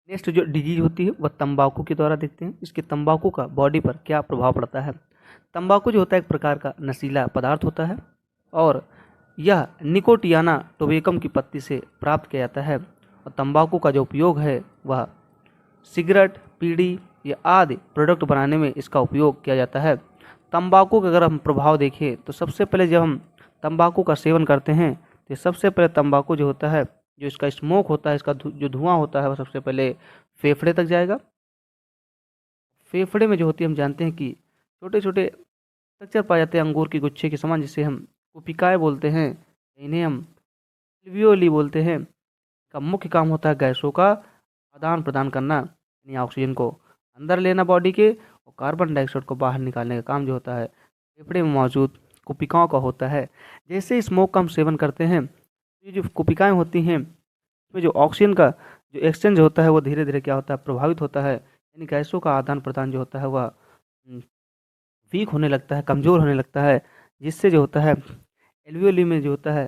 Next जो disease होती है वह तंबाकू के द्वारा देखते हैं। इसके तंबाकू का बॉडी पर क्या प्रभाव पड़ता है। तंबाकू जो होता है एक प्रकार का नशीला पदार्थ होता है और यह निकोटियाना टोबैकम की पत्ती से प्राप्त किया जाता है और तंबाकू का जो उपयोग है वह सिगरेट, बीड़ी या आदि प्रोडक्ट बनाने में इसका उपयोग किया जाता है। तंबाकू का अगर हम प्रभाव देखें तो सबसे पहले जब हम तंबाकू का सेवन करते हैं तो सबसे पहले तंबाकू जो होता है, जो इसका स्मोक होता है, इसका जो धुआं होता है, वह सबसे पहले फेफड़े तक जाएगा। फेफड़े में जो होती है हम जानते हैं कि छोटे छोटे स्ट्रक्चर पाए जाते हैं अंगूर के गुच्छे के समान, जिसे हम कुपिकाएँ बोलते हैं, इन्हें हम एल्वियोली बोलते हैं। का मुख्य काम होता है गैसों का आदान प्रदान करना, यानी ऑक्सीजन को अंदर लेना बॉडी के और कार्बन डाइऑक्साइड को बाहर निकालने का काम जो होता है फेफड़े में मौजूद कुपिकाओं का होता है। जैसे स्मोक का हम सेवन करते हैं, ये जो कुपिकाएँ होती हैं इसमें जो ऑक्सीजन का जो एक्सचेंज होता है वो धीरे धीरे क्या होता है, प्रभावित होता है, यानी गैसों का आदान प्रदान जो होता है वह वीक होने लगता है, कमज़ोर होने लगता है, जिससे जो होता है एल्वियोली में जो होता है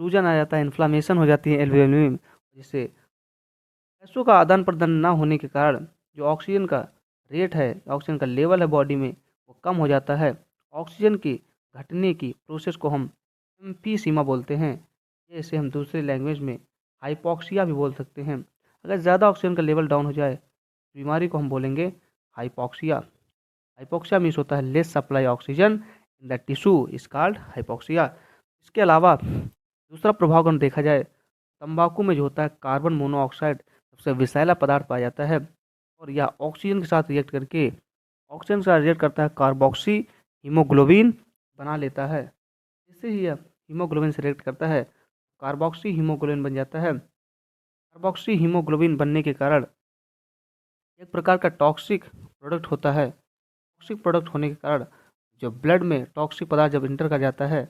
सूजन आ जाता है, इन्फ्लामेशन हो जाती है एल्वियोली में, जिससे गैसों का आदान प्रदान ना होने के कारण जो ऑक्सीजन का रेट है, ऑक्सीजन का लेवल है बॉडी में, वो कम हो जाता है। ऑक्सीजन की घटने की प्रोसेस को हम एम्फीसीमा बोलते हैं। जैसे हम दूसरे लैंग्वेज में हाइपोक्सिया भी बोल सकते हैं। अगर ज़्यादा ऑक्सीजन का लेवल डाउन हो जाए बीमारी को हम बोलेंगे हाइपोक्सिया। हाइपोक्सिया मीन्स होता है less supply oxygen in the tissue is called hypoxia. इसके अलावा दूसरा प्रभाव अगर देखा जाए, तंबाकू में जो होता है कार्बन मोनोऑक्साइड सबसे विषैला पदार्थ पाया जाता है और यह ऑक्सीजन के साथ रिएक्ट करके ऑक्सीजन के साथ रिएक्ट करता है कार्बोक्सी हीमोग्लोबिन बना लेता है। इससे ही यह हीमोग्लोबिन से रिएक्ट करता है, कार्बोक्सी हीमोग्लोबिन बन जाता है। कार्बोक्सी हीमोग्लोबिन बनने के कारण एक प्रकार का टॉक्सिक प्रोडक्ट होता है। टॉक्सिक प्रोडक्ट होने के कारण जो ब्लड में टॉक्सिक पदार्थ जब इंटर कर जाता है,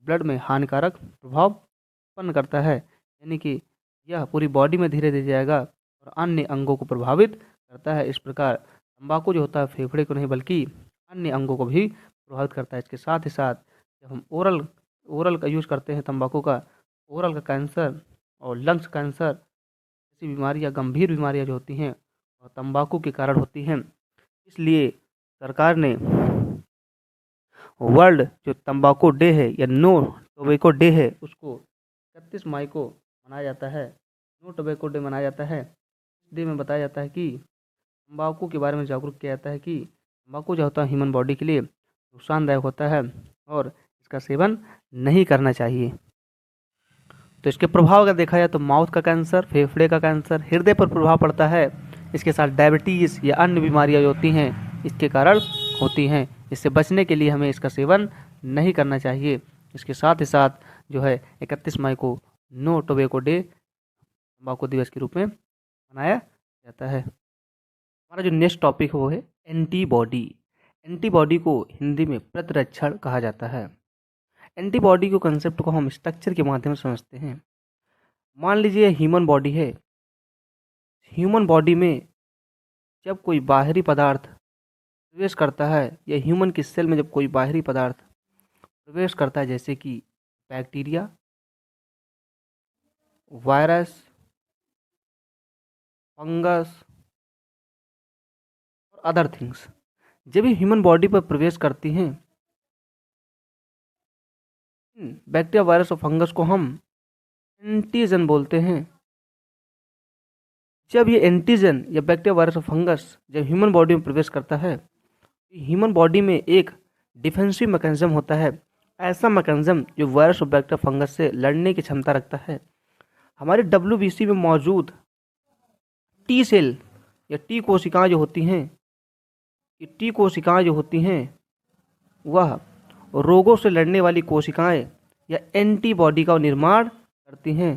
ब्लड में हानिकारक प्रभाव उत्पन्न करता है, यानी कि यह पूरी बॉडी में धीरे धीरे जाएगा और अन्य अंगों को प्रभावित करता है। इस प्रकार तंबाकू जो होता है फेफड़े को नहीं बल्कि अन्य अंगों को भी प्रभावित करता है। इसके साथ ही साथ जब हम ओरल का यूज़ करते हैं तंबाकू का, ओरल का कैंसर और लंग्स कैंसर जैसी बीमारियाँ, गंभीर बीमारियाँ जो होती हैं वह तंबाकू के कारण होती हैं। इसलिए सरकार ने वर्ल्ड जो तंबाकू डे है या नो टोबैको डे है उसको 31 मई को मनाया जाता है। नो टोबैको डे मनाया जाता है। इस डे में बताया जाता है कि तंबाकू के बारे में जागरूक किया जाता है कि तंबाकू जो होता है ह्यूमन बॉडी के लिए नुकसानदायक होता है और इसका सेवन नहीं करना चाहिए। तो इसके प्रभाव अगर देखा जाए तो माउथ का कैंसर, फेफड़े का कैंसर, हृदय पर प्रभाव पड़ता है। इसके साथ डायबिटीज़ या अन्य बीमारियाँ जो होती हैं इसके कारण होती हैं। इससे बचने के लिए हमें इसका सेवन नहीं करना चाहिए। इसके साथ ही साथ जो है 31 मई को नो टोबैको डे तंबाकू दिवस के रूप में मनाया जाता है। हमारा जो नेक्स्ट टॉपिक है वो है एंटीबॉडी। एंटीबॉडी को हिंदी में प्रतिरक्षण कहा जाता है। एंटीबॉडी के कंसेप्ट को हम स्ट्रक्चर के माध्यम से समझते हैं। मान लीजिए ह्यूमन बॉडी है। ह्यूमन बॉडी में जब कोई बाहरी पदार्थ प्रवेश करता है या ह्यूमन की सेल में जब कोई बाहरी पदार्थ प्रवेश करता है, जैसे कि बैक्टीरिया, वायरस, फंगस और अदर थिंग्स, जब भी ह्यूमन बॉडी पर प्रवेश करती हैं, बैक्टीरिया, वायरस और फंगस को हम एंटीजन बोलते हैं। जब ये एंटीजन या बैक्टीरिया, वायरस और फंगस जब ह्यूमन बॉडी में प्रवेश करता है, ह्यूमन बॉडी में एक डिफेंसिव मैकेनिज्म होता है, ऐसा मैकेनिज्म जो वायरस और बैक्टीरिया, फंगस से लड़ने की क्षमता रखता है। हमारे WBC में मौजूद टी सेल या टी कोशिकाएं जो होती हैं, ये टी कोशिकाएं जो होती हैं वह रोगों से लड़ने वाली कोशिकाएं या एंटीबॉडी का निर्माण करती हैं।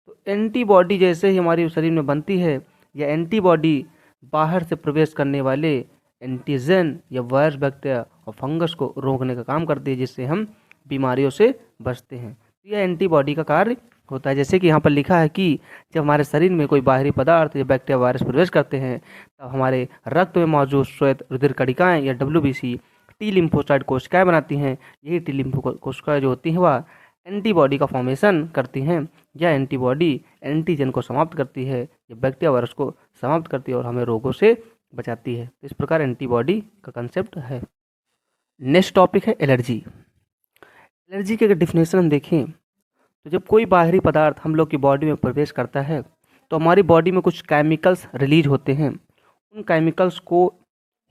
तो एंटीबॉडी जैसे ही हमारे शरीर में बनती है, या एंटीबॉडी बाहर से प्रवेश करने वाले एंटीजन या वायरस, बैक्टीरिया और फंगस को रोकने का काम करती है, जिससे हम बीमारियों से बचते हैं। तो यह एंटीबॉडी का कार्य होता है। जैसे कि यहाँ पर लिखा है कि जब हमारे शरीर में कोई बाहरी पदार्थ या बैक्टीरिया, वायरस प्रवेश करते हैं, तब हमारे रक्त में मौजूद श्वेत रुधिर कणिकाएँ या WBC टी लिम्फोसाइट कोशिकाएँ बनाती हैं। यही टी लिम्फो कोशिकाएँ जो होती हैं वह एंटीबॉडी का फॉर्मेशन करती हैं। यह एंटीबॉडी एंटीजन को समाप्त करती है, यह बैक्टीरिया वायरस को समाप्त करती है और हमें रोगों से बचाती है। इस प्रकार एंटीबॉडी का कंसेप्ट है। नेक्स्ट टॉपिक है एलर्जी। एलर्जी की अगर डिफिनेशन हम देखें तो जब कोई बाहरी पदार्थ हम लोग की बॉडी में प्रवेश करता है तो हमारी बॉडी में कुछ केमिकल्स रिलीज होते हैं। उन केमिकल्स को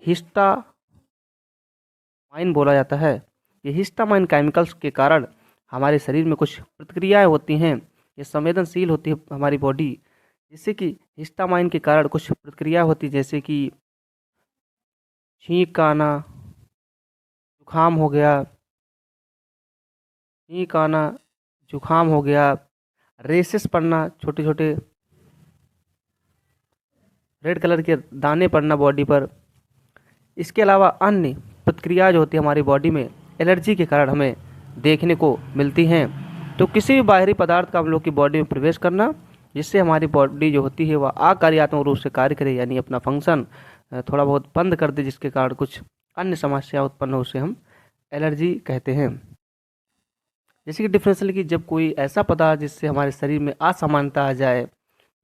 हिस्टामाइन बोला जाता है। ये हिस्टामाइन केमिकल्स के कारण हमारे शरीर में कुछ प्रतिक्रियाएं होती हैं, ये संवेदनशील होती है हमारी बॉडी, जिससे कि हिस्टामाइन के कारण कुछ प्रतिक्रिया होती है, जैसे कि छींक आना, जुकाम हो गया, छींक आना, जुकाम हो गया, रेसेस पड़ना, छोटे छोटे रेड कलर के दाने पड़ना बॉडी पर। इसके अलावा अन्य प्रतिक्रिया जो होती है हमारी बॉडी में एलर्जी के कारण हमें देखने को मिलती हैं। तो किसी भी बाहरी पदार्थ का हम लोग की बॉडी में प्रवेश करना, जिससे हमारी बॉडी जो होती है वह अकार्यात्मक रूप से कार्य करे, यानी अपना फंक्शन थोड़ा बहुत बंद कर दे, जिसके कारण कुछ अन्य समस्या उत्पन्न हो, उसे हम एलर्जी कहते हैं। जैसे कि डिफरेंशियल की जब कोई ऐसा पदार्थ जिससे हमारे शरीर में असमानता आ जाए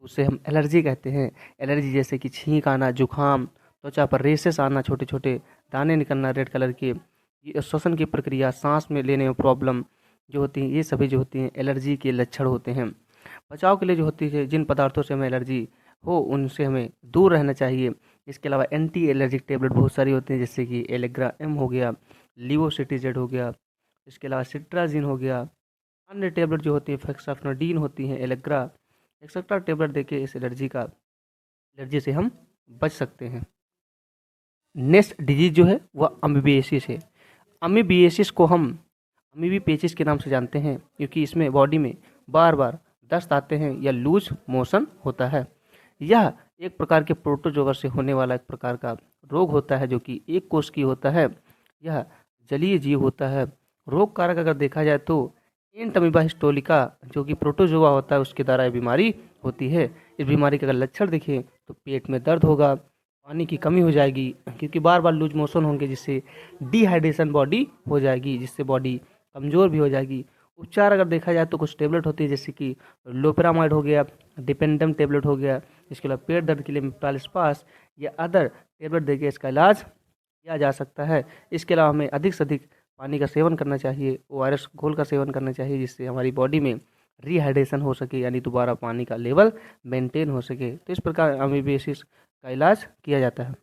उसे हम एलर्जी कहते हैं। एलर्जी जैसे कि छींक आना, जुकाम, त्वचा पर रेसेस आना, छोटे छोटे दाने निकलना रेड कलर के, ये श्वसन की प्रक्रिया, सांस में लेने में प्रॉब्लम जो होती है, ये सभी जो होती हैं एलर्जी के लक्षण होते हैं। बचाव के लिए जो होती है जिन पदार्थों से हमें एलर्जी हो उनसे हमें दूर रहना चाहिए। इसके अलावा एंटी एलर्जिक टेबलेट बहुत सारी होती हैं, जैसे कि एलेग्रा एम हो गया, लिवोसिटिजेड हो गया, इसके अलावा सिट्राजिन हो गया। अन्य टेबलेट जो होती है फेक्साफेनाडीन होती हैं, एलेग्रा, एक्सेट्रा टेबलेट देके इस एलर्जी से हम बच सकते हैं। नेक्स्ट डिजीज जो है वह अमीबियासिस है। अमीबियासिस को हम अमीबीपेचिस के नाम से जानते हैं, क्योंकि इसमें बॉडी में बार बार दस्त आते हैं या लूज मोशन होता है। यह एक प्रकार के प्रोटोजोआ से होने वाला एक प्रकार का रोग होता है, जो कि एक कोष की होता है। यह जलीय जीव होता है। रोग कारक अगर देखा जाए तो एंट अमीबा हिस्टोलिका जो कि प्रोटोजोआ होता है उसके द्वारा यह बीमारी होती है। इस बीमारी के अगर लक्षण देखें तो पेट में दर्द होगा, पानी की कमी हो जाएगी, क्योंकि बार बार लूज मोशन होंगे, जिससे डिहाइड्रेशन बॉडी हो जाएगी, जिससे बॉडी कमज़ोर भी हो जाएगी। उपचार अगर देखा जाए तो कुछ टेबलेट होती है, जैसे कि लोपेरामाइड हो गया, डिपेंडम टेबलेट हो गया। इसके अलावा पेट दर्द के लिए मिप्टालिस्पास या अदर टेबलेट देके इसका इलाज किया जा सकता है। इसके अलावा हमें अधिक से अधिक पानी का सेवन करना चाहिए, ओआरएस घोल का सेवन करना चाहिए, जिससे हमारी बॉडी में रिहाइड्रेशन हो सके, यानी दोबारा पानी का लेवल मेंटेन हो सके। तो इस प्रकार अमीबियासिस का इलाज किया जाता है।